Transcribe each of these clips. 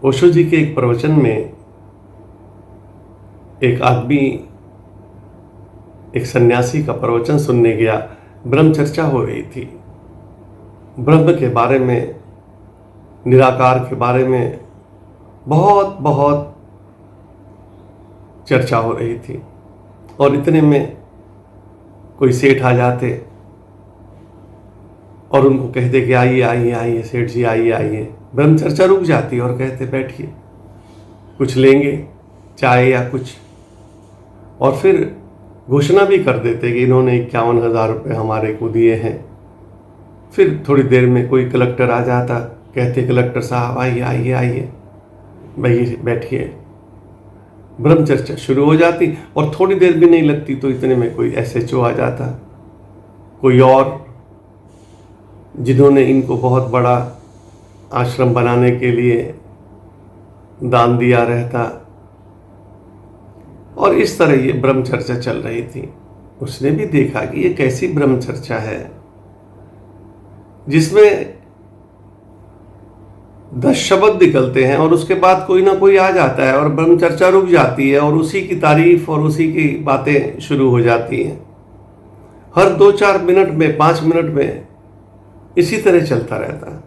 ओशो जी के एक प्रवचन में एक आदमी एक सन्यासी का प्रवचन सुनने गया। ब्रह्म चर्चा हो रही थी, ब्रह्म के बारे में, निराकार के बारे में बहुत बहुत चर्चा हो रही थी। और इतने में कोई सेठ आ जाते और उनको कहते कि आइए आइए आइए सेठ जी, आइए आइए। ब्रह्म चर्चा रुक जाती और कहते बैठिए, कुछ लेंगे, चाय या कुछ। और फिर घोषणा भी कर देते कि इन्होंने 51,000 रुपये हमारे को दिए हैं। फिर थोड़ी देर में कोई कलेक्टर आ जाता, कहते कलेक्टर साहब आइए आइए आइए, भाई बैठिए। ब्रह्म चर्चा शुरू हो जाती और थोड़ी देर भी नहीं लगती तो इतने में कोई एसएचओ आ जाता, कोई और, जिन्होंने इनको बहुत बड़ा आश्रम बनाने के लिए दान दिया रहता। और इस तरह ये ब्रह्म चर्चा चल रही थी। उसने भी देखा कि ये कैसी ब्रह्म चर्चा है जिसमें 10 शब्द निकलते हैं और उसके बाद कोई ना कोई आ जाता है और ब्रह्म चर्चा रुक जाती है और उसी की तारीफ और उसी की बातें शुरू हो जाती हैं। हर 2-4 मिनट में, 5 मिनट में इसी तरह चलता रहता।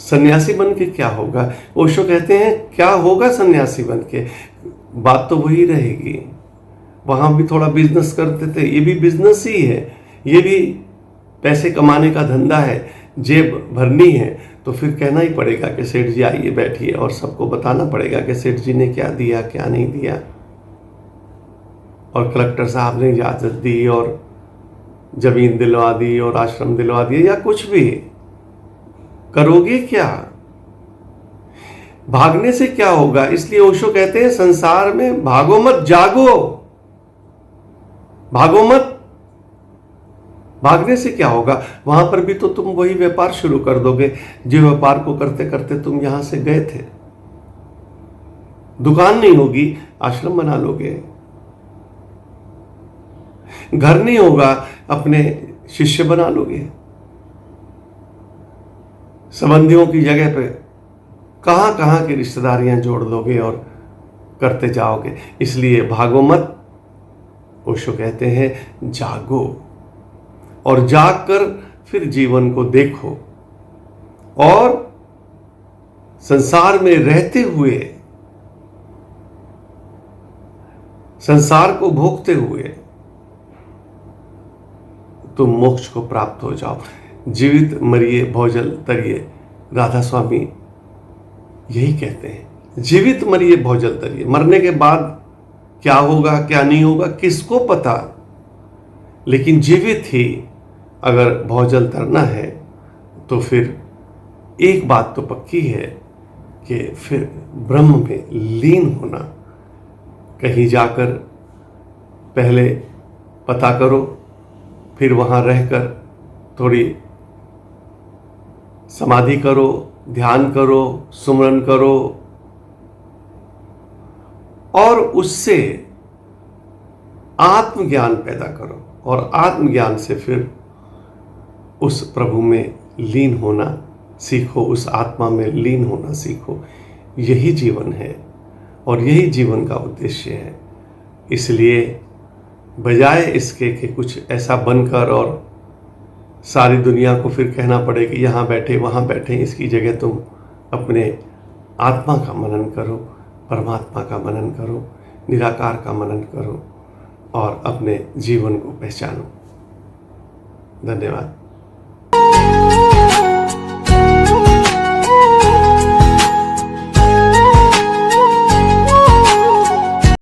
सन्यासी बन के क्या होगा? ओशो कहते हैं क्या होगा सन्यासी बन के? बात तो वही रहेगी। वहां भी थोड़ा बिजनेस करते थे, ये भी बिजनेस ही है, ये भी पैसे कमाने का धंधा है, जेब भरनी है। तो फिर कहना ही पड़ेगा कि सेठ जी आइए बैठिए, और सबको बताना पड़ेगा कि सेठ जी ने क्या दिया क्या नहीं दिया, और कलेक्टर साहब ने इजाज़त दी और जमीन दिलवा दी और आश्रम दिलवा दिया, या कुछ भी। करोगे क्या? भागने से क्या होगा? इसलिए ओशो कहते हैं संसार में भागो मत, जागो। भागो मत, भागने से क्या होगा? वहां पर भी तो तुम वही व्यापार शुरू कर दोगे जो व्यापार को करते करते तुम यहां से गए थे। दुकान नहीं होगी, आश्रम बना लोगे। घर नहीं होगा, अपने शिष्य बना लोगे। संबंधियों की जगह पे कहां कहां की रिश्तेदारियां जोड़ लोगे और करते जाओगे। इसलिए भागो मत, ओशो कहते हैं जागो, और जागकर फिर जीवन को देखो, और संसार में रहते हुए, संसार को भोगते हुए तुम मोक्ष को प्राप्त हो जाओ। जीवित मरिए भोजल तरिए, राधा स्वामी यही कहते हैं, जीवित मरिए भोजल तरिए। मरने के बाद क्या होगा क्या नहीं होगा किसको पता, लेकिन जीवित ही अगर भोजल तरना है तो फिर एक बात तो पक्की है कि फिर ब्रह्म में लीन होना। कहीं जाकर पहले पता करो, फिर वहाँ रहकर थोड़ी समाधि करो, ध्यान करो, सुमरन करो, और उससे आत्मज्ञान पैदा करो, और आत्मज्ञान से फिर उस प्रभु में लीन होना सीखो, उस आत्मा में लीन होना सीखो। यही जीवन है और यही जीवन का उद्देश्य है। इसलिए बजाय इसके कि कुछ ऐसा बनकर और सारी दुनिया को फिर कहना पड़े कि यहाँ बैठे वहाँ बैठे, इसकी जगह तुम अपने आत्मा का मनन करो, परमात्मा का मनन करो, निराकार का मनन करो, और अपने जीवन को पहचानो। धन्यवाद।